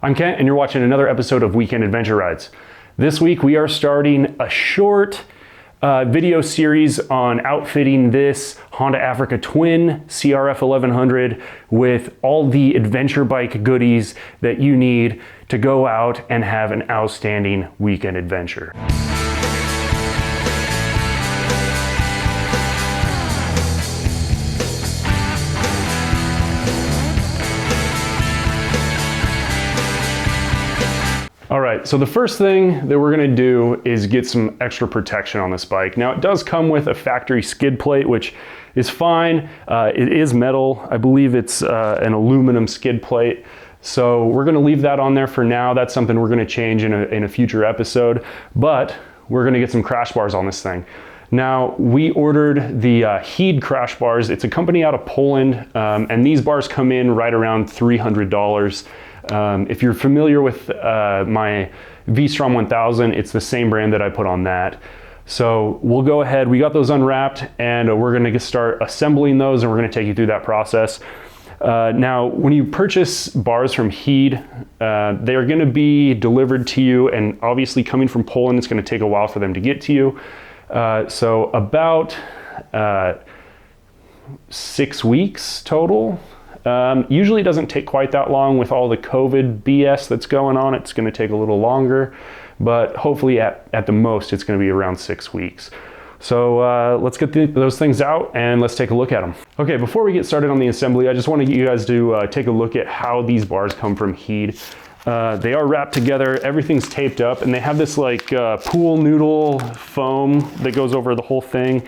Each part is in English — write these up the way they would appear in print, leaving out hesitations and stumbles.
I'm Kent, and you're watching another episode of Weekend Adventure Rides. This week we are starting a short video series on outfitting this Honda Africa Twin CRF 1100 with all the adventure bike goodies that you need to go out and have an outstanding weekend adventure. All right, so the first thing that we're gonna do is get some extra protection on this bike. Now it does come with a factory skid plate, which is fine. It is metal. I believe it's an aluminum skid plate. So we're gonna leave that on there for now. That's something we're gonna change in a future episode, but we're gonna get some crash bars on this thing. Now, we ordered the Heed crash bars. It's a company out of Poland, and these bars come in right around $300. If you're familiar with my V-Strom 1000, it's the same brand that I put on that. So we'll go ahead, we got those unwrapped, and we're gonna start assembling those, and we're gonna take you through that process. Now, when you purchase bars from Heed, they are gonna be delivered to you, and obviously coming from Poland, it's gonna take a while for them to get to you. So about 6 weeks total. Usually it doesn't take quite that long with all the COVID BS that's going on. It's going to take a little longer, but hopefully at the most it's going to be around 6 weeks. So let's get those things out and let's take a look at them. Okay, before we get started on the assembly, I just want you guys to take a look at how these bars come from Heed. They are wrapped together, everything's taped up, and they have this like pool noodle foam that goes over the whole thing.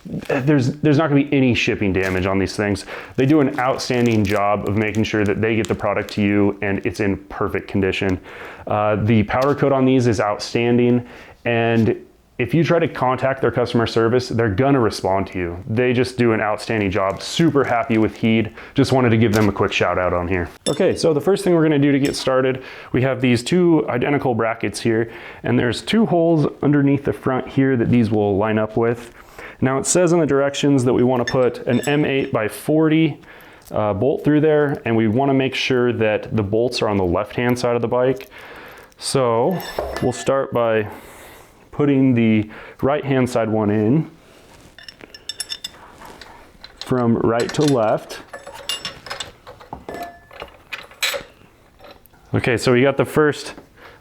There's not going to be any shipping damage on these things. They do an outstanding job of making sure that they get the product to you and it's in perfect condition. The powder coat on these is outstanding, and if you try to contact their customer service, they're gonna respond to you. They just do an outstanding job. Super happy with Heed. Just wanted to give them a quick shout out on here. Okay, so the first thing we're gonna do to get started, we have these two identical brackets here, and there's 2 holes underneath the front here that these will line up with. Now it says in the directions that we want to put an M8 by 40 bolt through there, and we want to make sure that the bolts are on the left-hand side of the bike. So we'll start by putting the right-hand side one in from right to left. Okay, so we got the first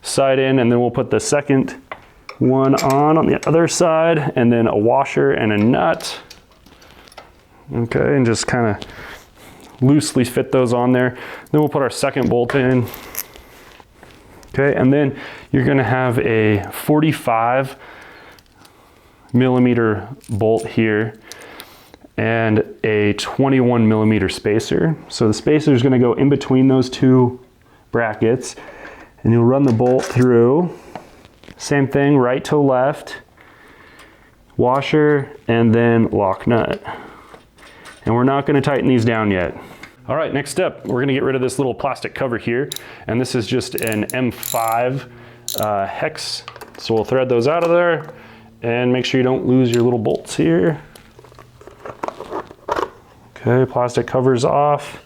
side in, and then we'll put the second one on the other side, and then a washer and a nut. Okay, and just kind of loosely fit those on there. Then we'll put our second bolt in. Okay, and then you're gonna have a 45 millimeter bolt here and a 21 millimeter spacer. So the spacer is gonna go in between those 2 brackets, and you'll run the bolt through. Same thing, right to left, washer, and then lock nut. And we're not gonna tighten these down yet. All right, next step, we're gonna get rid of this little plastic cover here, and this is just an M5 hex. So we'll thread those out of there, and make sure you don't lose your little bolts here. Okay, plastic cover's off.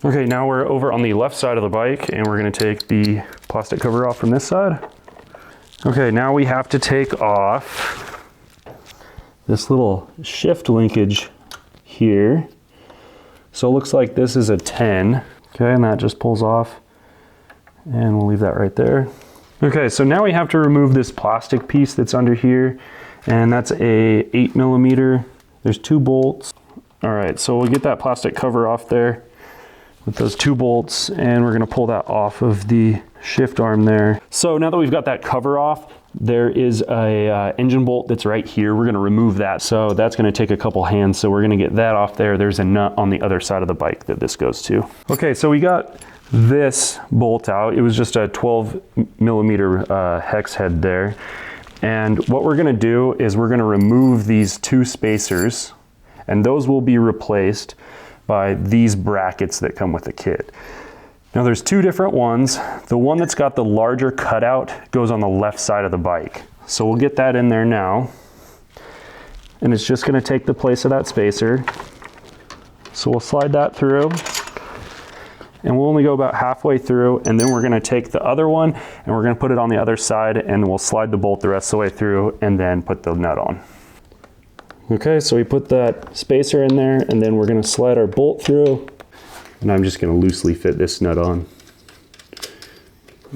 Okay, now we're over on the left side of the bike, and we're gonna take the plastic cover off from this side. Okay, now we have to take off this little shift linkage here. So it looks like this is a 10. Okay, and that just pulls off, and we'll leave that right there. Okay, so now we have to remove this plastic piece that's under here, and that's a 8 millimeter. There's 2 bolts. All right, so we'll get that plastic cover off there with those 2 bolts, and we're gonna pull that off of the shift arm there. So now that we've got that cover off, there is a engine bolt that's right here. We're gonna remove that. So that's gonna take a couple hands. So we're gonna get that off there. There's a nut on the other side of the bike that this goes to. Okay, so we got this bolt out. It was just a 12 millimeter hex head there. And what we're gonna do is we're gonna remove these 2 spacers, and those will be replaced by these brackets that come with the kit. Now there's 2 different ones. The one that's got the larger cutout goes on the left side of the bike. So we'll get that in there now. And it's just gonna take the place of that spacer. So we'll slide that through. and we'll only go about halfway through, and then we're gonna take the other one and we're gonna put it on the other side, and we'll slide the bolt the rest of the way through and then put the nut on. Okay, so we put that spacer in there, and then we're gonna slide our bolt through, and I'm just gonna loosely fit this nut on.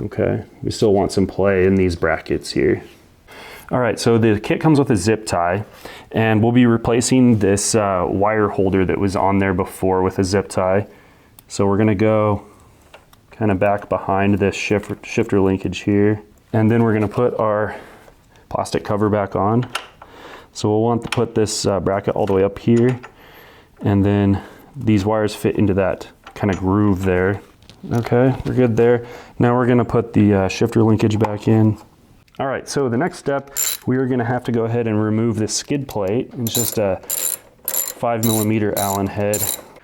Okay, we still want some play in these brackets here. All right, so the kit comes with a zip tie, and we'll be replacing this wire holder that was on there before with a zip tie. So we're gonna go kind of back behind this shifter linkage here, and then we're gonna put our plastic cover back on. So we'll want to put this bracket all the way up here, and then these wires fit into that kind of groove there. Okay, we're good there. Now we're gonna put the shifter linkage back in. All right, so the next step, we are gonna have to go ahead and remove this skid plate. It's just a 5mm Allen head.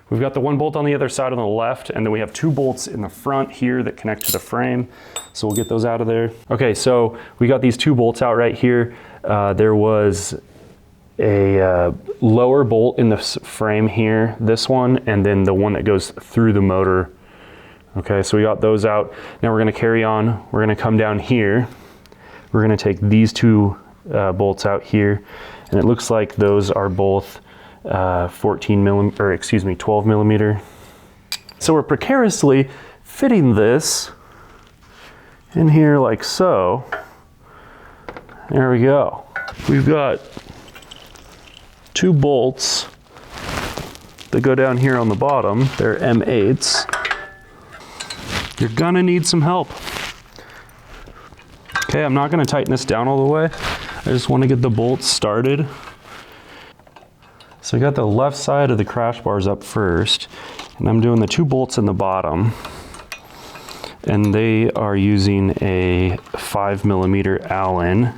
We've got the one bolt on the other side on the left, and then we have two bolts in the front here that connect to the frame. So we'll get those out of there. Okay, so we got these two bolts out right here. There was a lower bolt in the frame here, this one, and then the one that goes through the motor. Okay, so we got those out. Now we're gonna carry on. We're gonna come down here. We're gonna take these two bolts out here, and it looks like those are both 12mm. So we're precariously fitting this in here like so. There we go. We've got two bolts that go down here on the bottom. They're M8s. You're gonna need some help. Okay, I'm not gonna tighten this down all the way. I just wanna get the bolts started. So I got the left side of the crash bars up first, and I'm doing the two bolts in the bottom, and they are using a 5mm Allen.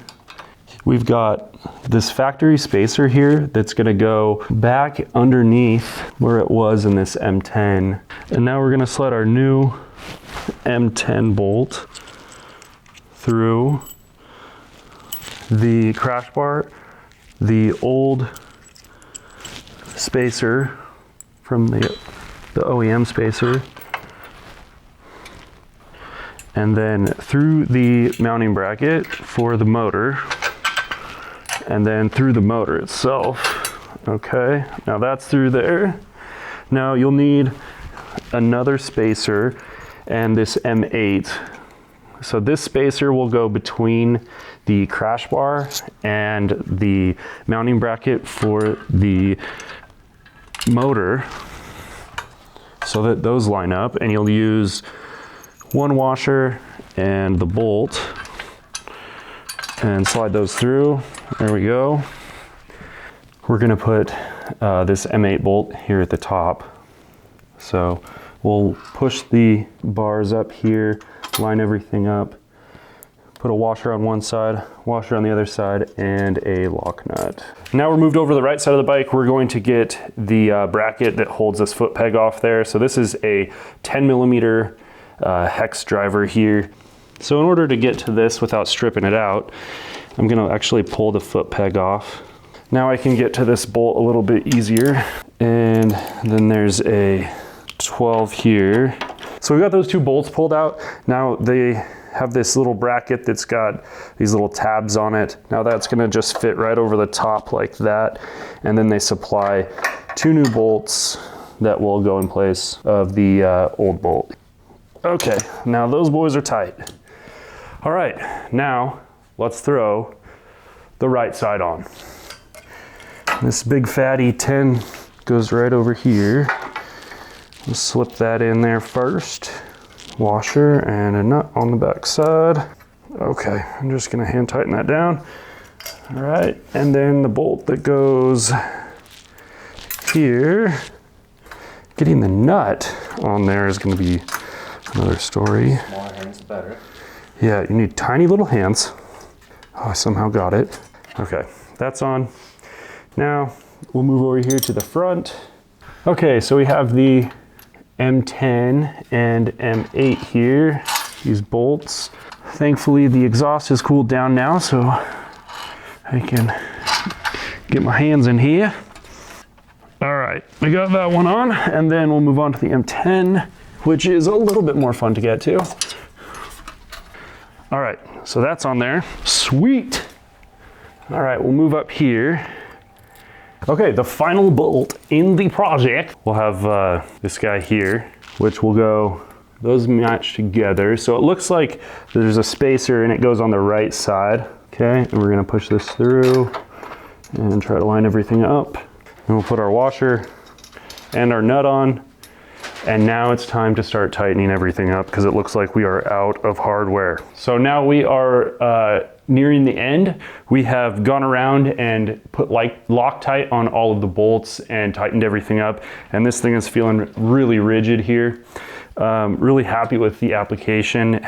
We've got this factory spacer here that's gonna go back underneath where it was in this M10. And now we're gonna slide our new M10 bolt through the crash bar, the old spacer from the OEM spacer, and then through the mounting bracket for the motor, and then through the motor itself. Okay, now that's through there. Now you'll need another spacer and this M8. So this spacer will go between the crash bar and the mounting bracket for the motor, so that those line up, and you'll use one washer and the bolt and slide those through. There we go. We're gonna put this M8 bolt here at the top. So we'll push the bars up here, line everything up, put a washer on one side, washer on the other side, and a lock nut. Now we're moved over to the right side of the bike. We're going to get the bracket that holds this foot peg off there. So this is a 10mm hex driver here. So in order to get to this without stripping it out, I'm gonna actually pull the foot peg off. Now I can get to this bolt a little bit easier. And then there's a 12 here. So we got those two bolts pulled out. Now they have this little bracket that's got these little tabs on it. Now that's gonna just fit right over the top like that. And then they supply two new bolts that will go in place of the old bolt. Okay, now those boys are tight. All right, now let's throw the right side on. This big fatty 10 goes right over here. We'll slip that in there first. Washer and a nut on the back side. Okay, I'm just gonna hand tighten that down. All right, and then the bolt that goes here. Getting the nut on there is gonna be another story. Smaller hands, the better. Yeah, you need tiny little hands. Oh, I somehow got it. Okay, that's on. Now, we'll move over here to the front. Okay, so we have the M10 and M8 here, these bolts. Thankfully, the exhaust has cooled down now, so I can get my hands in here. All right, we got that one on, and then we'll move on to the M10. which is a little bit more fun to get to. All right, so that's on there. Sweet. All right, we'll move up here. Okay, the final bolt in the project. We'll have this guy here, which will go, those match together. So it looks like there's a spacer and it goes on the right side. Okay, and we're gonna push this through and try to line everything up. And we'll put our washer and our nut on. And now it's time to start tightening everything up because it looks like we are out of hardware. So now we are nearing the end. We have gone around and put like Loctite on all of the bolts and tightened everything up. And this thing is feeling really rigid here. Really happy with the application.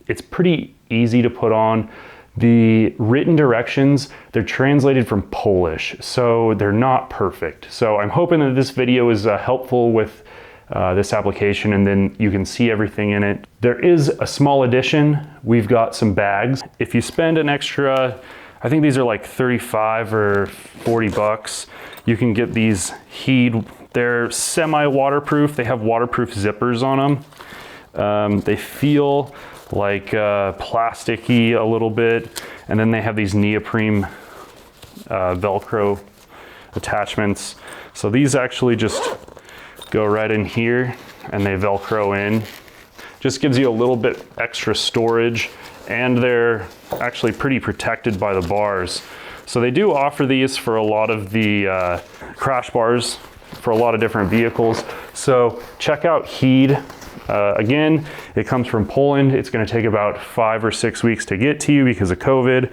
It's pretty easy to put on. The written directions, they're translated from Polish, so they're not perfect. So I'm hoping that this video is helpful with this application, and then you can see everything in it. There is a small addition. We've got some bags. If you spend an extra, I think these are like 35 or 40 bucks, you can get these Heed. They're semi-waterproof. They have waterproof zippers on them. They feel like plasticky a little bit, and then they have these neoprene Velcro attachments. So these actually just go right in here and they Velcro in. Just gives you a little bit extra storage, and they're actually pretty protected by the bars. So they do offer these for a lot of the crash bars for a lot of different vehicles. So check out Heed. Again, it comes from Poland. It's going to take about 5 or 6 weeks to get to you because of COVID.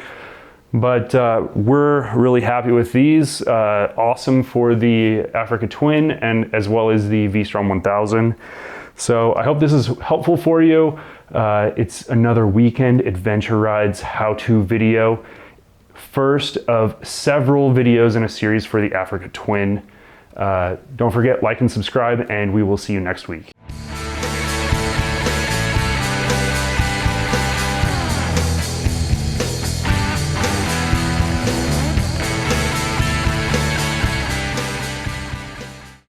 But we're really happy with these. Awesome for the Africa Twin and as well as the V-Strom 1000. So I hope this is helpful for you. It's another weekend adventure rides how-to video. First of several videos in a series for the Africa Twin. Don't forget, like and subscribe, and we will see you next week.